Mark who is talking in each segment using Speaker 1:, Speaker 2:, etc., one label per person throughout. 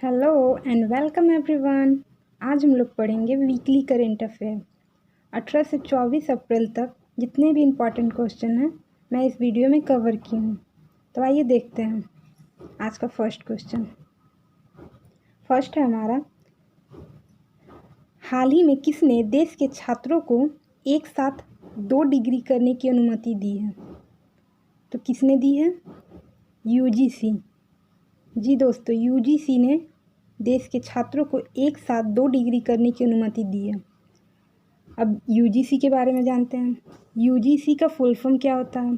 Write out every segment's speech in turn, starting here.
Speaker 1: Hello and welcome everyone. आज हम लोग पढ़ेंगे वीकली करेंट अफेयर। 18 से 24 अप्रैल तक जितने भी इम्पॉर्टेंट क्वेश्चन हैं मैं इस वीडियो में कवर की हूँ। तो आइए देखते हैं आज का फर्स्ट क्वेश्चन। फर्स्ट है हमारा, हाल ही में किसने देश के छात्रों को एक साथ 2 डिग्री करने की अनुमति दी है? तो किसने दी है? यूजीसी। जी दोस्तों, यूजीसी ने देश के छात्रों को एक साथ 2 डिग्री करने की अनुमति दी है। अब यूजीसी के बारे में जानते हैं। यूजीसी का फुल फॉर्म क्या होता है?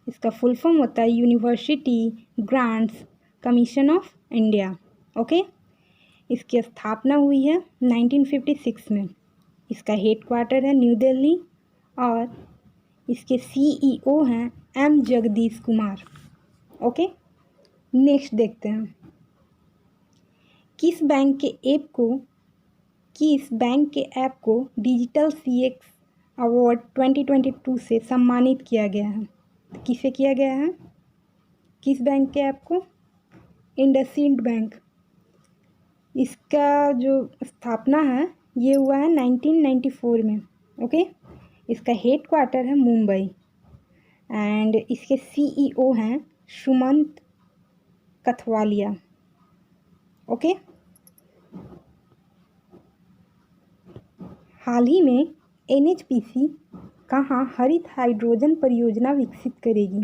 Speaker 1: इसका फुल फॉर्म होता है university grants commission of India. Okay, इसकी स्थापना हुई है 1956 में। इसका हेडक्वार्टर है न्यू दिल्ली और इसके सीईओ हैं M Jagdish Kumar. Okay, next देखते हैं। किस बैंक के ऐप को डिजिटल सीएक्स अवार्ड 2022 से सम्मानित किया गया है? तो किसे किया गया है? किस बैंक के ऐप को? इंडसइंड बैंक। इसका जो स्थापना है ये हुआ है 1994 में। ओके, इसका हेडक्वार्टर है मुंबई एंड इसके सीईओ हैं सुमंत कथवालिया। ओके, हाल ही में एनएचपीसी कहाँ हरित हाइड्रोजन परियोजना विकसित करेगी?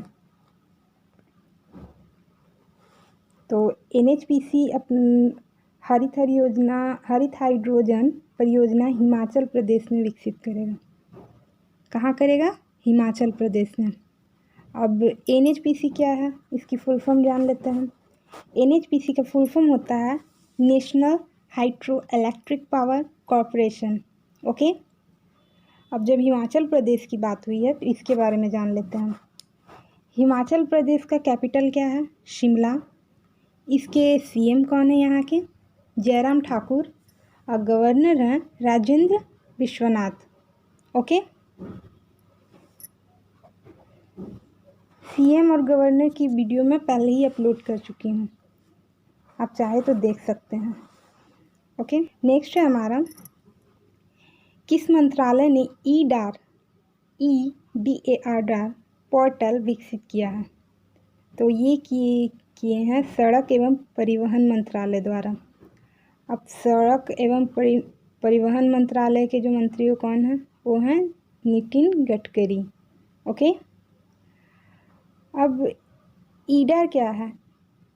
Speaker 1: तो एनएचपीसी हरित हाइड्रोजन परियोजना हिमाचल प्रदेश में विकसित करेगा। कहाँ करेगा? हिमाचल प्रदेश में। अब एनएचपीसी क्या है, इसकी फुल फॉर्म जान लेते हैं। एनएचपीसी का फुल फॉर्म होता है national hydro electric power corporation. Okay, अब जब हिमाचल प्रदेश की बात हुई है तो इसके बारे में जान लेते हैं। हिमाचल प्रदेश का कैपिटल क्या है? शिमला। इसके सीएम कौन है यहाँ के? जयराम ठाकुर। और गवर्नर हैं राजेंद्र विश्वनाथ। ओके, सीएम और गवर्नर की वीडियो मैं पहले ही अपलोड कर चुकी हूँ, आप चाहे तो देख सकते हैं। ओके, नेक्स्ट है हमारा, किस मंत्रालय ने EDAR पोर्टल विकसित किया है? तो ये किए हैं सड़क एवं परिवहन मंत्रालय द्वारा। अब सड़क एवं परिवहन मंत्रालय के जो मंत्री कौन हैं? वो हैं नितिन गडकरी। ओके, अब ईडार क्या है?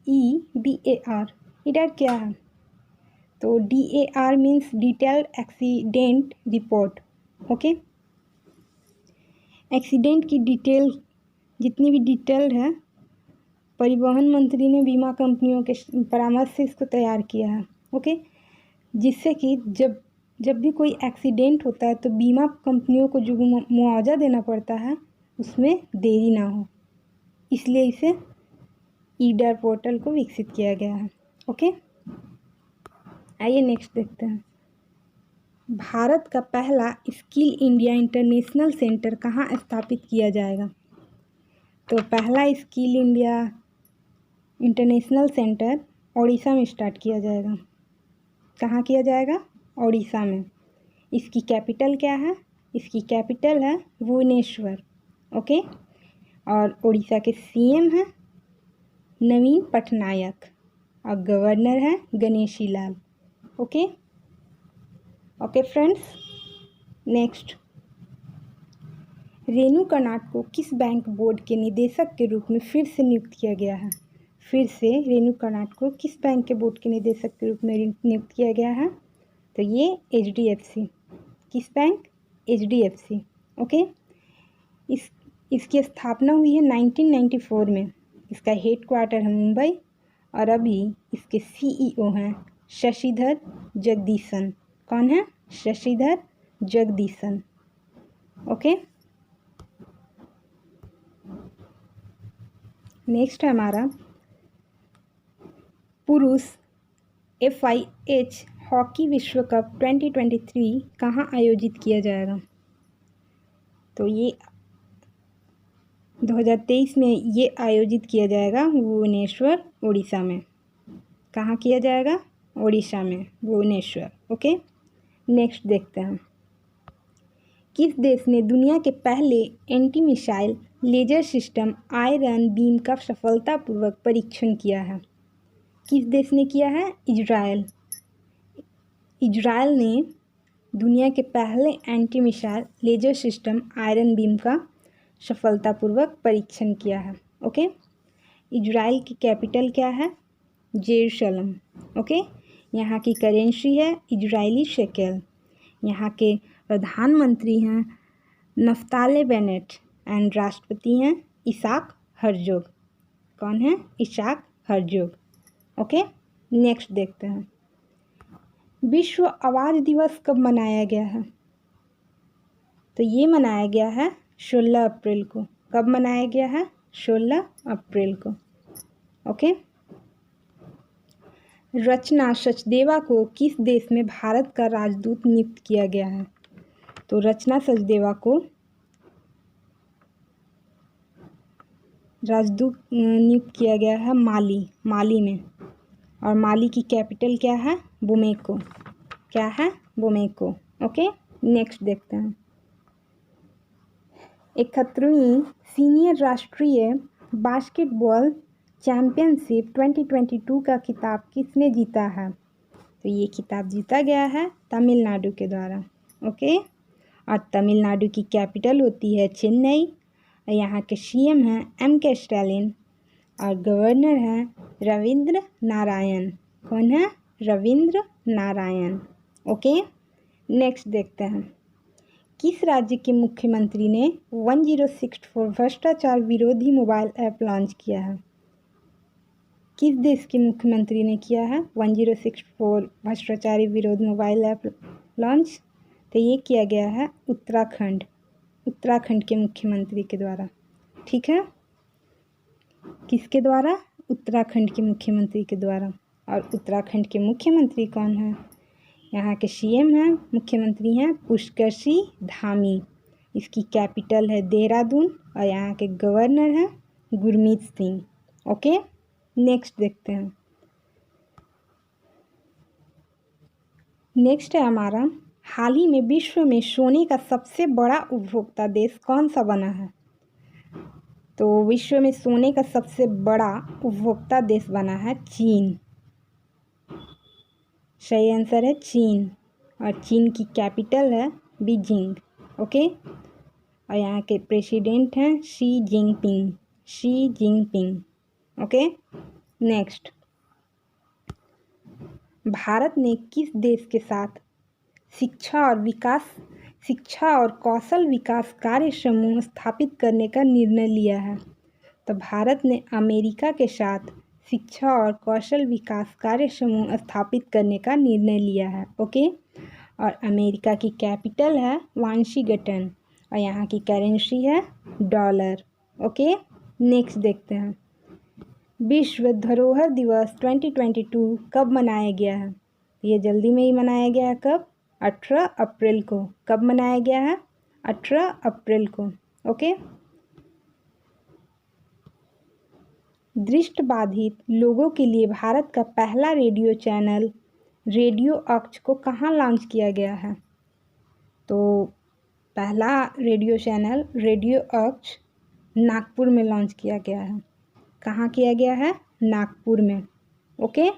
Speaker 1: EDAR ईडार क्या है? तो DAR means detailed accident report. Okay, accident की डिटेल जितनी भी डिटेल्ड है परिवहन मंत्री ने बीमा कंपनियों के परामर्श से इसको तैयार किया है। ओके, जिससे कि जब भी कोई एक्सीडेंट होता है तो बीमा कंपनियों को जो मुआवजा देना पड़ता है उसमें देरी ना हो, इसलिए इसे ईडार पोर्टल को विकसित किया गया है। ओके, आइए नेक्स्ट देखते हैं। भारत का पहला स्किल इंडिया इंटरनेशनल सेंटर कहाँ स्थापित किया जाएगा? तो पहला skill India international centre Odisha में स्टार्ट किया जाएगा। कहाँ किया जाएगा? ओडिशा में। इसकी कैपिटल क्या है? इसकी कैपिटल है भुवनेश्वर। ओके, और ओडिशा के सीएम हैं नवीन पटनायक और गवर्नर है Ganeshi Lal. Okay okay friends, next, Renu Karnad को किस बैंक बोर्ड के निदेशक के रूप में फिर से नियुक्त किया गया है? फिर से रेणु कर्नाड को किस बैंक के बोर्ड के निदेशक के रूप में नियुक्त किया गया है? तो ये HDFC। किस बैंक? HDFC। ओके, इसकी स्थापना हुई है 1994 में। इसका हेडक्वार्टर है मुंबई और अभी इसके सीईओ हैं शशिधर जगदीशन। कौन है? शशिधर जगदीशन। ओके, नेक्स्ट है हमारा, पुरुष FIH हॉकी विश्व कप 2023 कहाँ आयोजित किया जाएगा? तो ये 2023 में ये आयोजित किया जाएगा भुवनेश्वर, उड़ीसा में। कहाँ किया जाएगा? उड़ीसा में भुवनेश्वर। ओके, नेक्स्ट देखते हैं। किस देश ने दुनिया के पहले anti missile laser system Iron Beam का सफलतापूर्वक परीक्षण किया है? किस देश ने किया है? इजराइल। इजराइल ने दुनिया के पहले anti missile laser system Iron Beam का सफलतापूर्वक परीक्षण किया है। ओके, इजराइल की कैपिटल क्या है? जेरूशलम। ओके, यहाँ की करेंसी है इजरायली शेकेल। यहाँ के प्रधानमंत्री हैं नफ्ताली बेनेट एंड राष्ट्रपति हैं इसाक हर्जोग। कौन है? Isaac Herzog. ओके, नेक्स्ट देखते हैं। विश्व आवाज़ दिवस कब मनाया गया है? तो ये मनाया गया है 16 अप्रैल को। कब मनाया गया है? 16 अप्रैल को। ओके, रचना सचदेवा को किस देश में भारत का राजदूत नियुक्त किया गया है? तो रचना सचदेवा को राजदूत नियुक्त किया गया है माली में। और माली की कैपिटल क्या है? बोमेको। क्या है? बोमेको। ओके, नेक्स्ट देखते हैं। 71वीं सीनियर राष्ट्रीय बास्केटबॉल चैंपियनशिप 2022 का खिताब किसने जीता है? तो ये खिताब जीता गया है तमिलनाडु के द्वारा। ओके, और तमिलनाडु की कैपिटल होती है चेन्नई। और यहाँ के सीएम हैं M.K. स्टालिन और गवर्नर हैं रविंद्र नारायण। कौन है? रविंद्र नारायण। ओके, नेक्स्ट देखते हैं। किस राज्य के मुख्यमंत्री ने 1064 भ्रष्टाचार विरोधी मोबाइल ऐप लॉन्च किया है? किस देश के मुख्यमंत्री ने किया है 1064 भ्रष्टाचारी विरोध मोबाइल ऐप लॉन्च? तो ये किया गया है उत्तराखंड के मुख्यमंत्री के द्वारा। ठीक है, किसके द्वारा? उत्तराखंड के मुख्यमंत्री के द्वारा। और उत्तराखंड के मुख्यमंत्री कौन है? यहाँ के सीएम हैं, मुख्यमंत्री हैं पुष्कर सिंह धामी। इसकी कैपिटल है देहरादून। और यहाँ के गवर्नर हैं गुरमीत सिंह। ओके, नेक्स्ट देखते हैं। नेक्स्ट है हमारा, हाल ही में विश्व में सोने का सबसे बड़ा उपभोक्ता देश कौन सा बना है? तो विश्व में सोने का सबसे बड़ा उपभोक्ता देश बना है चीन। सही आंसर है चीन। और चीन की कैपिटल है बीजिंग। ओके, और यहाँ के प्रेसिडेंट हैं Xi Jinping. Okay, next. Bharat ने किस देश के साथ शिक्षा और कौशल विकास कार्य समूह स्थापित करने का निर्णय लिया है? तो भारत ने अमेरिका के साथ शिक्षा और कौशल विकास कार्य समूह स्थापित करने का निर्णय लिया है। ओके, और अमेरिका की कैपिटल है वाशिंगटन। और यहाँ की करेंसी है डॉलर। ओके, नेक्स्ट देखते हैं। विश्व धरोहर दिवस 2022 कब मनाया गया है? ये जल्दी में ही मनाया गया है। कब? 18 अप्रैल को। कब मनाया गया है? 18 अप्रैल को। ओके, दृष्टिबाधित लोगों के लिए भारत का पहला रेडियो चैनल रेडियो अक्ष को कहाँ लॉन्च किया गया है? तो पहला रेडियो चैनल रेडियो अक्ष नागपुर में लॉन्च किया गया है। कहाँ किया गया है? नागपुर में। ओके,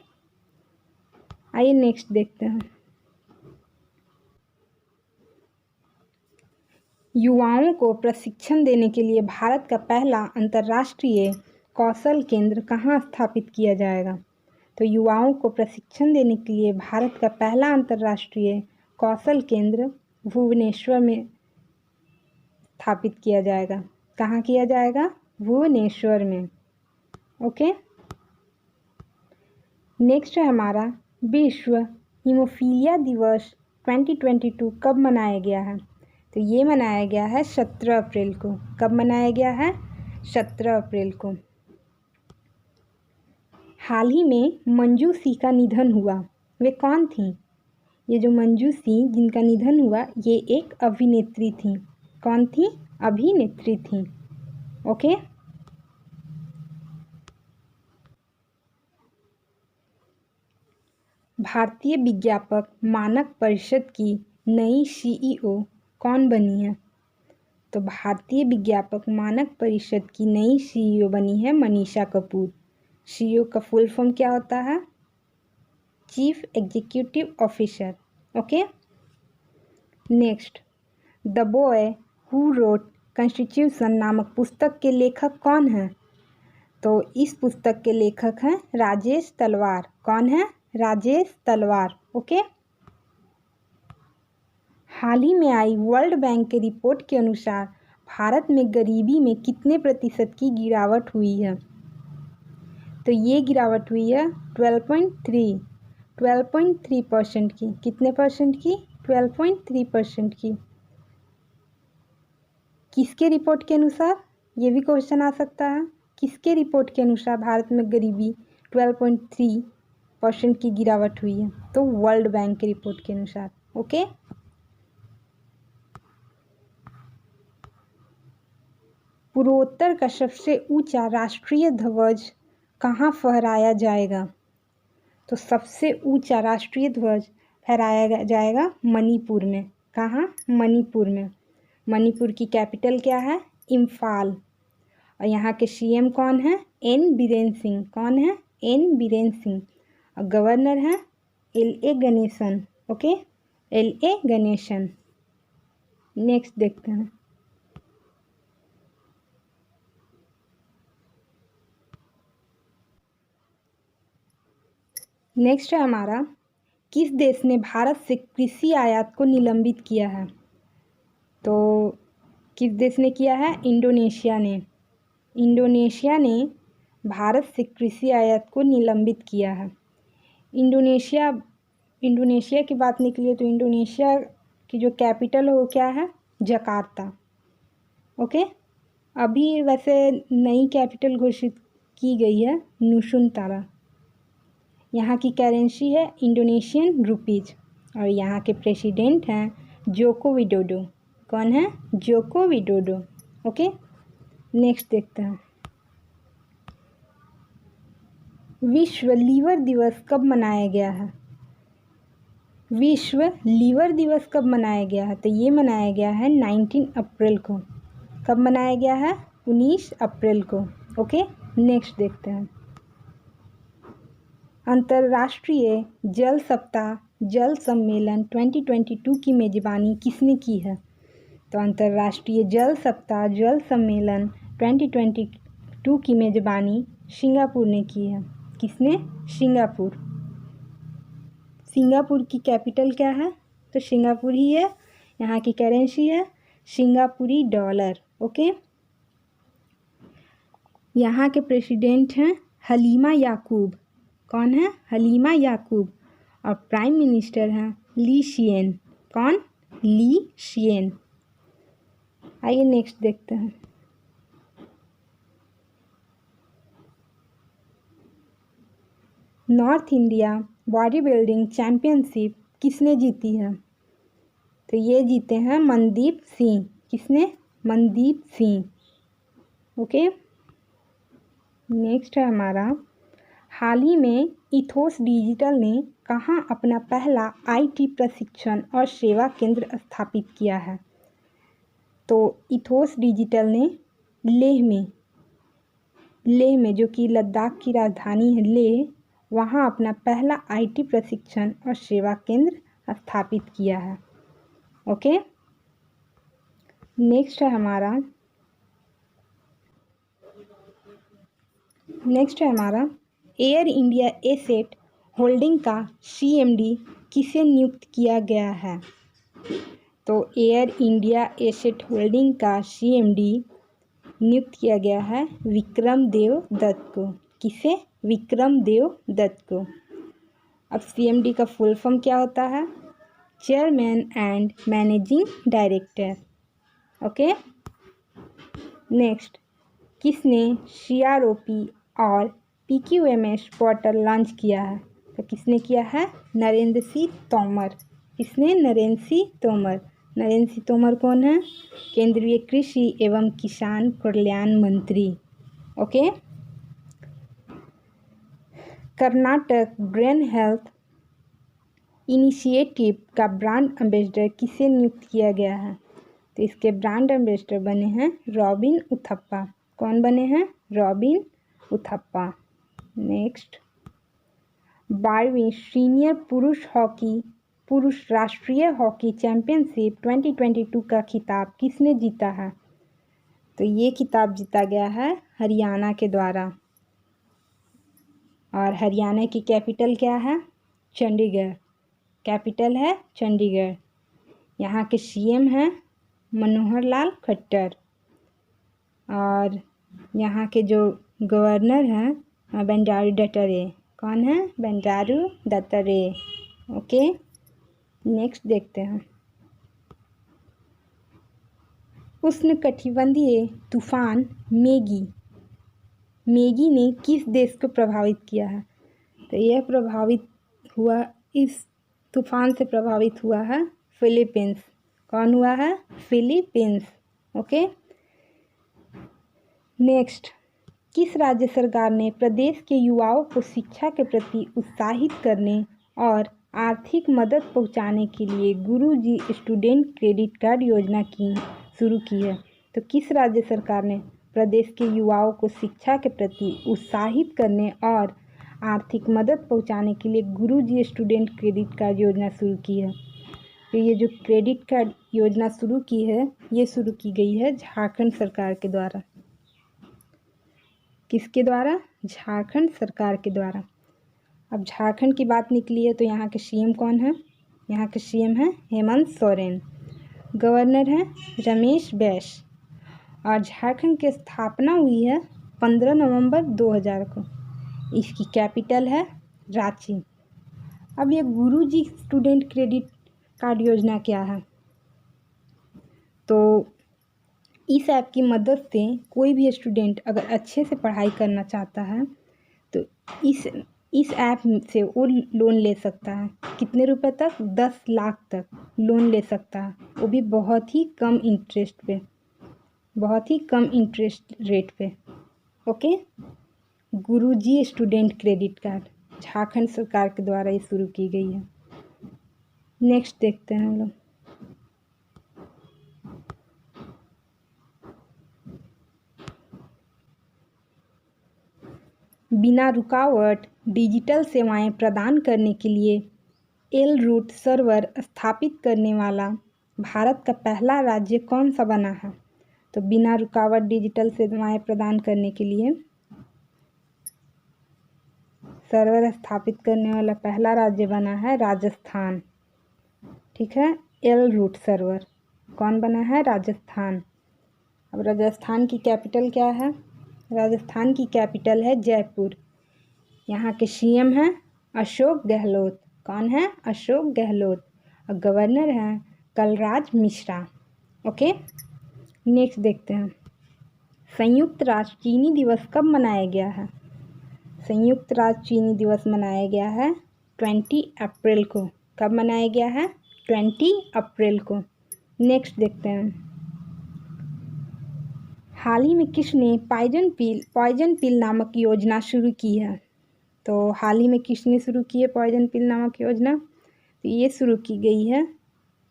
Speaker 1: आइए नेक्स्ट देखते हैं। युवाओं को प्रशिक्षण देने के लिए भारत का पहला अंतर्राष्ट्रीय कौशल केंद्र कहाँ स्थापित किया जाएगा? तो युवाओं को प्रशिक्षण देने के लिए भारत का पहला अंतर्राष्ट्रीय कौशल केंद्र भुवनेश्वर में स्थापित किया जाएगा। कहाँ किया जाएगा? भुवनेश्वर में। ओके, नेक्स्ट है हमारा, विश्व हीमोफीलिया दिवस 2022 कब मनाया गया है? तो ये मनाया गया है 17 अप्रैल को। कब मनाया गया है? 17 अप्रैल को। हाल ही में मंजू सी का निधन हुआ, वे कौन थी? ये जो मंजू सी जिनका निधन हुआ, ये एक अभिनेत्री थी। कौन थी? अभिनेत्री थी। ओके, भारतीय विज्ञापक मानक परिषद की नई सीईओ कौन बनी है? तो भारतीय विज्ञापक मानक परिषद की नई सीईओ बनी है मनीषा कपूर। सीईओ का फुल फॉर्म क्या होता है? Chief executive officer. Okay. Next, the boy who wrote constitution नामक पुस्तक के लेखक कौन है? तो इस पुस्तक के लेखक हैं राजेश तलवार। कौन है? राजेश तलवार। ओके। हाल ही में आई वर्ल्ड बैंक के रिपोर्ट के अनुसार भारत में गरीबी में कितने प्रतिशत की गिरावट हुई है? तो ये गिरावट हुई है 12.3% की। कितने परसेंट की? 12.3% की। किसके रिपोर्ट के अनुसार? ये भी क्वेश्चन आ सकता है। किसके रिपोर्ट के अनुसार भारत में गरीबी 12.3% की गिरावट हुई है? तो वर्ल्ड बैंक के रिपोर्ट के अनुसार। ओके। पूर्वोत्तर का सबसे ऊंचा राष्ट्रीय ध्वज कहाँ फहराया जाएगा? तो सबसे ऊंचा राष्ट्रीय ध्वज फहराया जाएगा मणिपुर में। कहाँ? मणिपुर में। मणिपुर की कैपिटल क्या है? इम्फाल। और यहाँ के सीएम कौन है? एन बीरेन सिंह। कौन है? एन बीरेन सिंह। और गवर्नर है LA. Ganesan. Okay, LA. Ganesan. Next देखते हैं। नेक्स्ट है हमारा, किस देश ने भारत से कृषि आयात को निलंबित किया है? तो किस देश ने किया है? इंडोनेशिया ने। इंडोनेशिया ने भारत से कृषि आयात को निलंबित किया है। इंडोनेशिया की बात निकली तो इंडोनेशिया की जो कैपिटल है वो क्या है? जकार्ता। ओके। अभी वैसे नई कैपिटल घोषित की गई है नुसुंतारा। यहाँ की करेंसी है इंडोनेशियन रुपीज और यहाँ के प्रेसिडेंट हैं जोको विडोडो। कौन है? Joko Widodo. ओके। नेक्स्ट देखते हैं। विश्व लीवर दिवस कब मनाया गया है? विश्व लीवर दिवस कब मनाया गया है? तो ये मनाया गया है 19 अप्रैल को। कब मनाया गया है? 19 अप्रैल को। ओके। नेक्स्ट देखते हैं। अंतर्राष्ट्रीय जल सप्ताह जल सम्मेलन 2022 की मेजबानी किसने की है? तो अंतर्राष्ट्रीय जल सप्ताह जल सम्मेलन 2022 की मेजबानी सिंगापुर ने की है। किसने? सिंगापुर। सिंगापुर की कैपिटल क्या है? तो सिंगापुर ही है। यहाँ की करेंसी है सिंगापुरी डॉलर। ओके। यहाँ के प्रेसिडेंट हैं हलीमा याकूब। कौन है? हलीमा याकूब। और प्राइम मिनिस्टर हैं ली शिएन। कौन? ली शिएन। आइए नेक्स्ट देखते हैं। North India body building championship किसने जीती है? तो ये जीते हैं मनदीप सिंह। किसने? मनदीप सिंह। ओके। नेक्स्ट है हमारा, हाल ही में इथोस डिजिटल ने कहाँ अपना पहला आईटी प्रशिक्षण और सेवा केंद्र स्थापित किया है? तो इथोस डिजिटल ने लेह में जो कि लद्दाख की राजधानी है लेह, वहाँ अपना पहला आईटी प्रशिक्षण और सेवा केंद्र स्थापित किया है। ओके। नेक्स्ट है हमारा एयर इंडिया एसेट होल्डिंग का सीएमडी किसे नियुक्त किया गया है? तो एयर इंडिया एसेट होल्डिंग का सीएमडी नियुक्त किया गया है विक्रम देव दत्त को। किसे? विक्रम देव दत्त को। अब सीएमडी का फुल फॉर्म क्या होता है? Chairman and managing director. Okay. Next, किसने सीआरओपी और पीक्यूएमएस पोर्टल लॉन्च किया है? तो किसने किया है? नरेंद्र सिंह तोमर। किसने? नरेंद्र सिंह तोमर। नरेंद्र सिंह तोमर कौन है? केंद्रीय कृषि एवं किसान कल्याण मंत्री। Okay. Karnataka brain health initiative का ब्रांड एम्बेसडर किसे नियुक्त किया गया है? तो इसके ब्रांड एम्बेसडर बने हैं रॉबिन उथप्पा। कौन बने हैं? रॉबिन उथप्पा। नेक्स्ट, 12वीं सीनियर पुरुष राष्ट्रीय हॉकी चैंपियनशिप 2022 का खिताब किसने जीता है? तो ये खिताब जीता गया है हरियाणा के द्वारा। और हरियाणा की कैपिटल क्या है? चंडीगढ़। कैपिटल है चंडीगढ़। यहाँ के सीएम हैं मनोहर लाल खट्टर। और यहाँ के जो गवर्नर हैं बंडारू दत्तात्रेय। कौन है? बंडारू दत्तात्रेय। ओके, नेक्स्ट देखते हैं। उष्णकटिबंधीय तूफान मेगी ने किस देश को प्रभावित किया है? तो यह इस तूफान से प्रभावित हुआ है फिलीपींस। कौन हुआ है? फिलीपींस। ओके, नेक्स्ट, किस राज्य सरकार ने प्रदेश के युवाओं को शिक्षा के प्रति उत्साहित करने और आर्थिक मदद पहुंचाने के लिए गुरुजी स्टूडेंट क्रेडिट कार्ड योजना शुरू की है? तो किस राज्य सरकार ने प्रदेश के युवाओं को शिक्षा के प्रति उत्साहित करने और आर्थिक मदद पहुंचाने के लिए गुरुजी स्टूडेंट क्रेडिट कार्ड योजना शुरू की है? तो ये जो क्रेडिट कार्ड योजना शुरू की है, ये शुरू की गई है झारखंड सरकार के द्वारा। किसके द्वारा? झारखंड सरकार के द्वारा। अब झारखंड की बात निकली है तो यहाँ के सीएम कौन है? यहाँ के सीएम हैं हेमंत सोरेन। गवर्नर हैं रमेश बैस। और झारखंड की स्थापना हुई है 15 नवंबर 2000 को। इसकी कैपिटल है रांची। अब ये गुरुजी स्टूडेंट क्रेडिट कार्ड योजना क्या है? तो इस ऐप की मदद से कोई भी स्टूडेंट अगर अच्छे से पढ़ाई करना चाहता है तो इस ऐप से वो लोन ले सकता है। कितने रुपए तक? 10 लाख तक लोन ले सकता है, वो भी बहुत ही कम इंटरेस्ट रेट पे। ओके, गुरुजी स्टूडेंट क्रेडिट कार्ड झारखंड सरकार के द्वारा ये शुरू की गई है। नेक्स्ट देखते हैं हम लोग। बिना रुकावट डिजिटल सेवाएं प्रदान करने के लिए एल-रूट सर्वर स्थापित करने वाला भारत का पहला राज्य कौन सा बना है? तो बिना रुकावट डिजिटल सेवाएं प्रदान करने के लिए सर्वर स्थापित करने वाला पहला राज्य बना है राजस्थान। ठीक है, एल-रूट सर्वर कौन बना है? राजस्थान। अब राजस्थान की कैपिटल क्या है? राजस्थान की कैपिटल है जयपुर। यहाँ के सीएम हैं अशोक गहलोत। कौन है? अशोक गहलोत। और गवर्नर हैं कलराज मिश्रा। ओके, नेक्स्ट देखते हैं। संयुक्त राष्ट्र चीनी दिवस कब मनाया गया है? संयुक्त राष्ट्र चीनी दिवस मनाया गया है 20 अप्रैल को। कब मनाया गया है? 20 अप्रैल को। नेक्स्ट देखते हैं। हाल ही में किसने पॉइजन पिल नामक योजना शुरू की है? तो हाल ही में किसने शुरू की है पॉइजन पिल नामक योजना? तो ये शुरू की गई है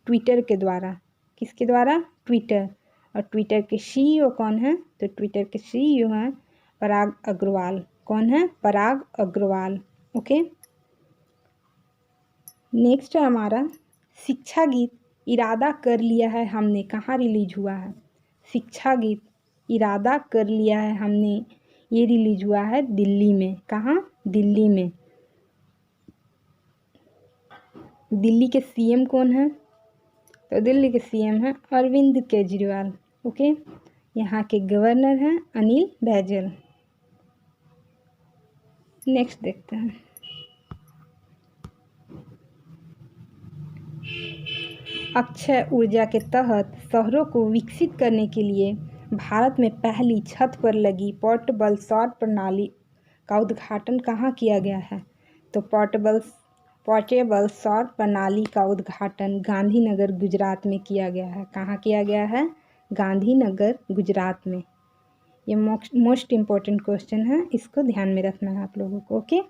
Speaker 1: ट्विटर के द्वारा। किसके द्वारा? ट्विटर। और ट्विटर के सीईओ कौन है? तो ट्विटर के सीईओ हैं पराग अग्रवाल। कौन है? पराग अग्रवाल। ओके, नेक्स्ट है हमारा शिक्षा गीत इरादा कर लिया है हमने कहाँ रिलीज हुआ है? शिक्षा गीत इरादा कर लिया है हमने ये रिलीज हुआ है दिल्ली में। कहाँ? दिल्ली में। दिल्ली के सीएम कौन है? तो दिल्ली के सीएम हैं अरविंद केजरीवाल। ओके, यहाँ के गवर्नर हैं अनिल बैजल। नेक्स्ट देखते हैं। अक्षय ऊर्जा के तहत शहरों को विकसित करने के लिए भारत में पहली छत पर लगी पोर्टेबल सौर प्रणाली का उद्घाटन कहाँ किया गया है? तो पोर्टेबल सौर प्रणाली का उद्घाटन गांधीनगर गुजरात में किया गया है। कहाँ किया गया है? गांधीनगर गुजरात में। ये मोस्ट इम्पोर्टेंट क्वेश्चन है, इसको ध्यान में रखना है आप लोगों को। ओके,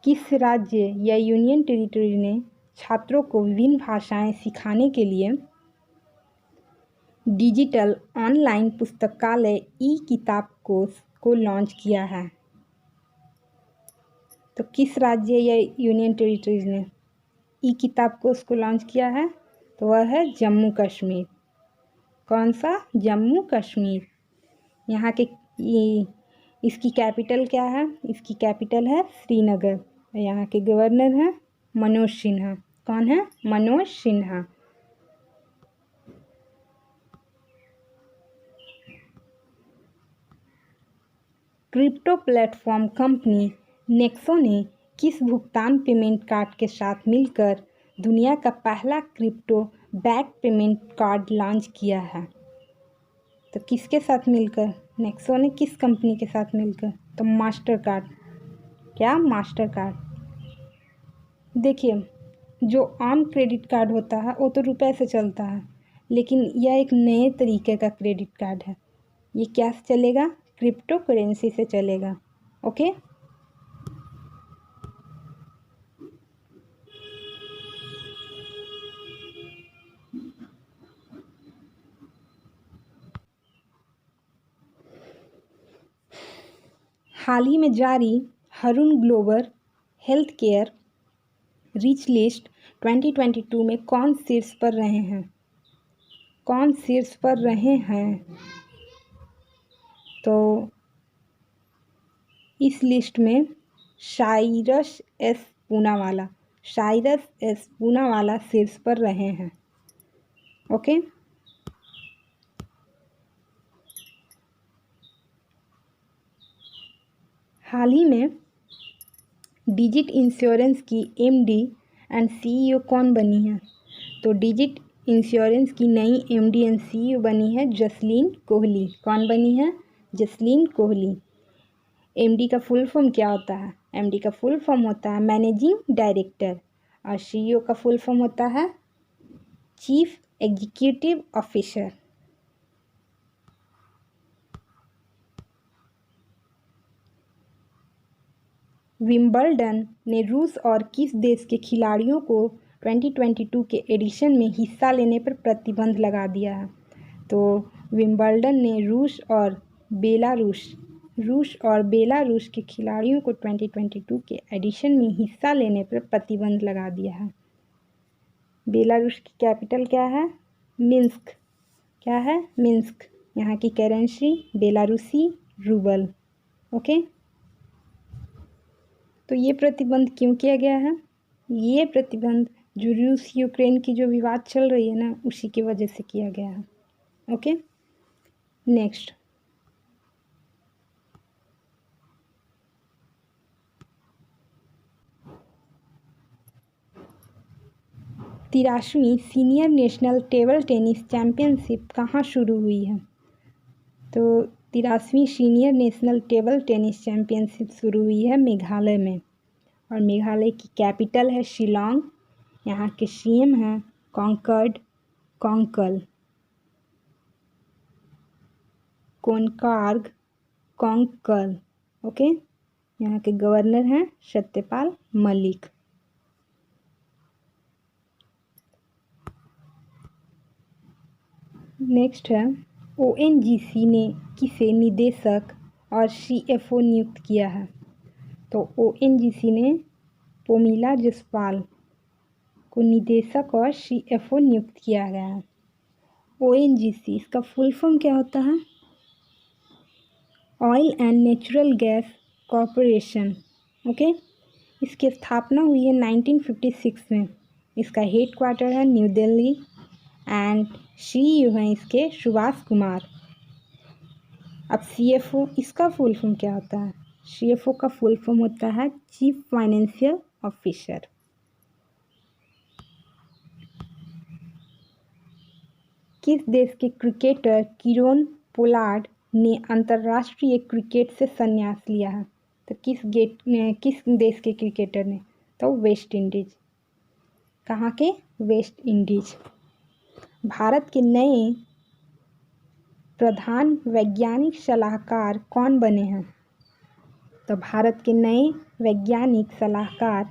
Speaker 1: किस राज्य या यूनियन टेरिटरी ने छात्रों को विभिन्न भाषाएं सिखाने के लिए डिजिटल ऑनलाइन पुस्तकालय ई किताब कोष को लॉन्च किया है? तो किस राज्य या यूनियन टेरिटरीज ने ई किताब कोष को लॉन्च किया है? तो वह है जम्मू कश्मीर। कौन सा? जम्मू कश्मीर। यहाँ के इसकी कैपिटल क्या है? इसकी कैपिटल है श्रीनगर। यहाँ के गवर्नर हैं मनोज सिन्हा। कौन है? Manoj Sinha. Crypto platform company Nexo ने किस भुगतान पेमेंट कार्ड के साथ मिलकर दुनिया का पहला crypto back payment card launch किया है? तो किसके साथ मिलकर? नेक्सो ने किस कंपनी के साथ मिलकर? तो मास्टर कार्ड। क्या? Master card. देखिए, जो आम क्रेडिट कार्ड होता है वो तो रुपए से चलता है, लेकिन यह एक नए तरीके का क्रेडिट कार्ड है। ये क्या से चलेगा? क्रिप्टो करेंसी से चलेगा। ओके। हाल ही में जारी Harun global health care rich list 2022 में कौन शीर्ष पर रहे हैं? कौन शीर्ष पर रहे हैं? तो इस लिस्ट में साइरस एस पूनावाला शीर्ष पर रहे हैं। ओके। हाल ही में डिजिट इंश्योरेंस की एमडी एंड सीईओ कौन बनी है? तो डिजिट इंश्योरेंस की नई एमडी एंड सीईओ बनी है जसलीन कोहली। कौन बनी है? जसलीन कोहली। एमडी का फुल फॉर्म क्या होता है? एमडी का फुल फॉर्म होता है मैनेजिंग डायरेक्टर, और सीईओ का फुल फॉर्म होता है चीफ एग्जीक्यूटिव ऑफिसर। विंबलडन ने रूस और किस देश के खिलाड़ियों को 2022 के एडिशन में हिस्सा लेने पर प्रतिबंध लगा दिया है? तो विंबलडन ने रूस और बेलारूस के खिलाड़ियों को 2022 के एडिशन में हिस्सा लेने पर प्रतिबंध लगा दिया है। बेलारूस की कैपिटल क्या है? मिन्स्क। क्या है? मिन्स्क। यहाँ की करेंसी बेलारूसी रूबल। ओके। तो ये प्रतिबंध क्यों किया गया है? ये प्रतिबंध जो रूस यूक्रेन की जो विवाद चल रही है ना, उसी की वजह से किया गया है। ओके। नेक्स्ट, तिरासवीं senior national table tennis championship कहाँ शुरू हुई है? तो 83वीं senior national table tennis championship शुरू हुई है मेघालय में, और मेघालय की कैपिटल है शिलोंग। यहाँ के सीएम हैं कोनकार्ग। ओके। यहाँ के गवर्नर हैं सत्यपाल मलिक। नेक्स्ट है, ओएनजीसी ने किसे निदेशक और सीएफओ नियुक्त किया है? तो ओएनजीसी ने पोमिला जसपाल को निदेशक और सीएफओ नियुक्त किया गया है। ओएनजीसी, इसका फुल फॉर्म क्या होता है? Oil and natural gas corporation. Okay. इसकी स्थापना हुई है 1956 में। इसका हेड क्वार्टर है न्यू दिल्ली, एंड सीईओ हैं इसके सुभाष कुमार। अब सीएफओ, इसका फुल फॉर्म क्या होता है? सीएफओ का फुल फॉर्म होता है चीफ फाइनेंशियल ऑफिसर। किस देश के क्रिकेटर किरोन पोलार्ड ने अंतर्राष्ट्रीय क्रिकेट से संन्यास लिया है? तो किस देश के क्रिकेटर ने? तो वेस्ट इंडीज। कहाँ के? West Indies. भारत के नए प्रधान वैज्ञानिक सलाहकार कौन बने हैं? तो भारत के नए वैज्ञानिक सलाहकार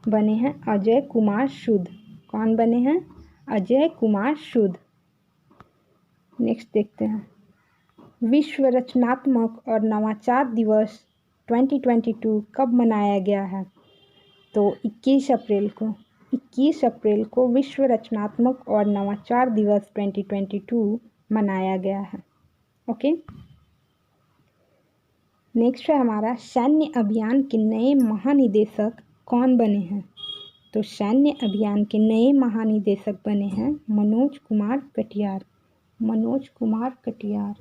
Speaker 1: बने हैं अजय कुमार सूद। कौन बने हैं? अजय कुमार सूद। नेक्स्ट देखते हैं, विश्व रचनात्मक और नवाचार दिवस 2022 कब मनाया गया है? तो 21 अप्रैल को विश्व रचनात्मक और नवाचार दिवस 2022 मनाया गया है। ओके। नेक्स्ट है हमारा, सैन्य अभियान के नए महानिदेशक कौन बने हैं? तो सैन्य अभियान के नए महानिदेशक बने हैं मनोज कुमार कटियार।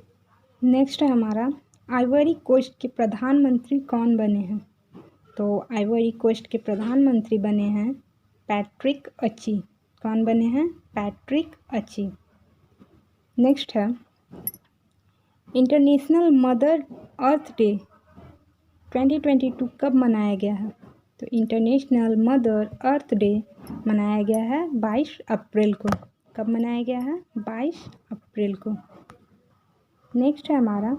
Speaker 1: नेक्स्ट है हमारा, आइवरी कोस्ट के प्रधानमंत्री कौन बने हैं? तो आइवरी कोस्ट के प्रधानमंत्री बने हैं पैट्रिक अच्छी। कौन बने हैं? पैट्रिक अच्छी। नेक्स्ट है, इंटरनेशनल मदर अर्थ डे 2022 कब मनाया गया है? तो इंटरनेशनल मदर अर्थ डे मनाया गया है 22 अप्रैल को। कब मनाया गया है? 22 अप्रैल को। नेक्स्ट है हमारा,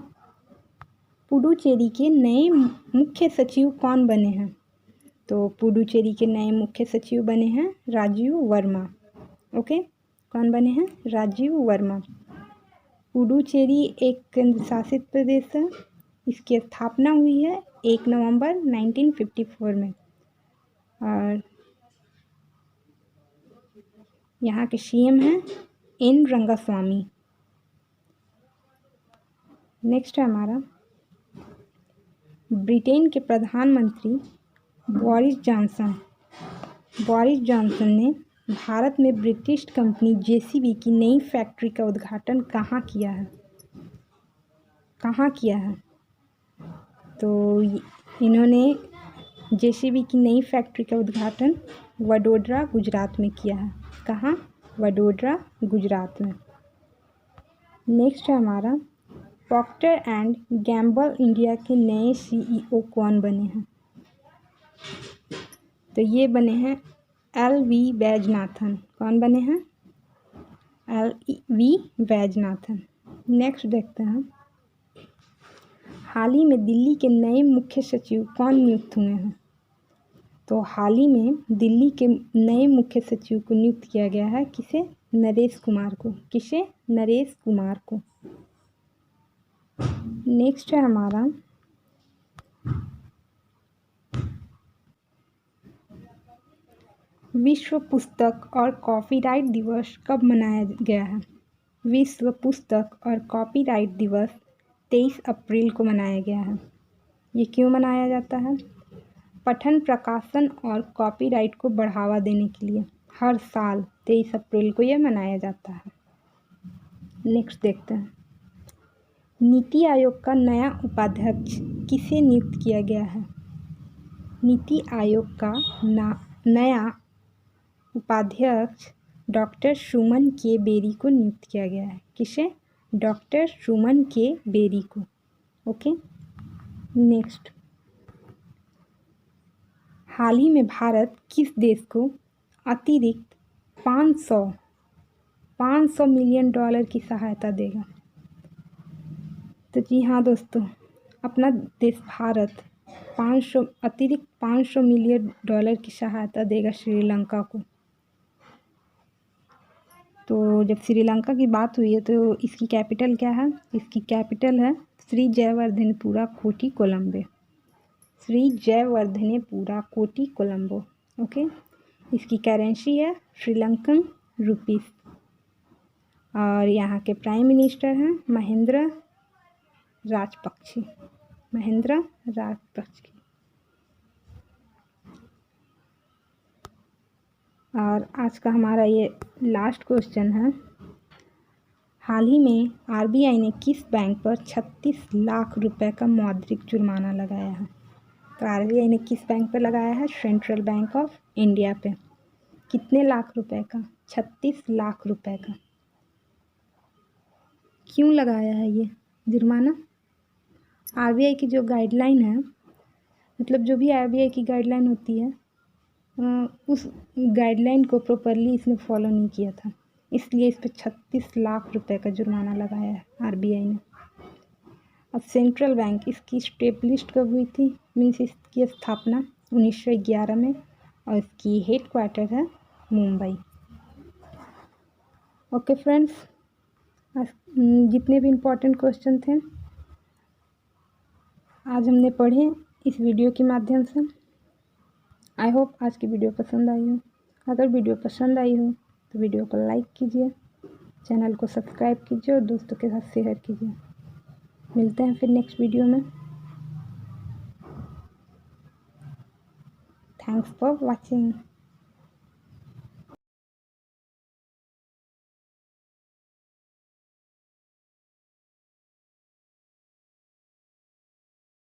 Speaker 1: पुडुचेरी के नए मुख्य सचिव कौन बने हैं? तो पुडुचेरी के नए मुख्य सचिव बने हैं राजीव वर्मा। ओके, कौन बने हैं? राजीव वर्मा। पुडुचेरी एक केंद्र शासित प्रदेश है। इसकी स्थापना हुई है 1 नवंबर 1954 में और यहाँ के सीएम हैं एन रंगास्वामी। नेक्स्ट है हमारा, ब्रिटेन के प्रधानमंत्री बोरिस जॉनसन ने भारत में ब्रिटिश कंपनी जेसीबी की नई फैक्ट्री का उद्घाटन कहाँ किया है? तो इन्होंने जेसीबी की नई फैक्ट्री का उद्घाटन वडोदरा गुजरात में किया है। कहाँ? वडोदरा गुजरात में। नेक्स्ट है हमारा, प्रॉक्टर एंड गैम्बल इंडिया के नए सीईओ कौन बने हैं? तो ये बने हैं एल.वी. वैजनाथन। कौन बने हैं? एल.वी. वैजनाथन। नेक्स्ट देखते हैं, हाल ही में दिल्ली के नए मुख्य सचिव कौन नियुक्त हुए हैं? तो हाल ही में दिल्ली के नए मुख्य सचिव को नियुक्त किया गया है। किसे? नरेश कुमार को। किसे? नरेश कुमार को। नेक्स्ट है हमारा, विश्व पुस्तक और कॉपीराइट दिवस कब मनाया गया है? विश्व पुस्तक और कॉपीराइट दिवस 23 अप्रैल को मनाया गया है। ये क्यों मनाया जाता है? पठन, प्रकाशन और कॉपीराइट को बढ़ावा देने के लिए हर साल 23 अप्रैल को यह मनाया जाता है। नेक्स्ट देखते हैं, नीति आयोग का नया उपाध्यक्ष किसे नियुक्त किया गया है? नीति आयोग का नया उपाध्यक्ष डॉक्टर सुमन के बेरी को नियुक्त किया गया है। किसे? डॉक्टर सुमन के बेरी को। ओके। नेक्स्ट, हाल ही में भारत किस देश को अतिरिक्त 500 मिलियन डॉलर की सहायता देगा? तो जी हाँ दोस्तों, अपना देश भारत अतिरिक्त 500 मिलियन डॉलर की सहायता देगा श्रीलंका को। तो जब श्रीलंका की बात हुई है तो इसकी कैपिटल क्या है? इसकी कैपिटल है श्री जयवर्धनेपुरा कोटी कोलंबो। श्री जयवर्धनेपुरा कोटी कोलंबो। ओके। इसकी करेंसी है श्रीलंकन रुपीस और यहाँ के प्राइम मिनिस्टर हैं महेंद्र राजपक्षे। और आज का हमारा ये लास्ट क्वेश्चन है, हाल ही में आरबीआई ने किस बैंक पर 36 लाख रुपए का मौद्रिक जुर्माना लगाया है? तो आरबीआई ने किस बैंक पर लगाया है? सेंट्रल बैंक ऑफ इंडिया पे। कितने लाख रुपए का? 36 लाख रुपए का। क्यों लगाया है ये जुर्माना? आरबीआई की जो गाइडलाइन है, मतलब जो भी आरबीआई की गाइडलाइन होती है उस गाइडलाइन को प्रॉपरली इसने फॉलो नहीं किया था, इसलिए इस पर 36 लाख रुपए का जुर्माना लगाया है आरबीआई ने। अब सेंट्रल बैंक इसकी स्टेब्लिश्ड कब हुई थी? मीन्स इसकी स्थापना 1911 में और इसकी हेड क्वार्टर है मुंबई। ओके फ्रेंड्स, जितने भी इम्पोर्टेंट क्वेश्चन थे आज हमने पढ़े इस वीडियो के माध्यम से। आई होप आज की वीडियो पसंद आई हो। अगर वीडियो पसंद आई हो तो वीडियो को लाइक कीजिए, चैनल को सब्सक्राइब कीजिए और दोस्तों के साथ शेयर कीजिए। मिलते हैं फिर नेक्स्ट वीडियो में। Thanks for watching.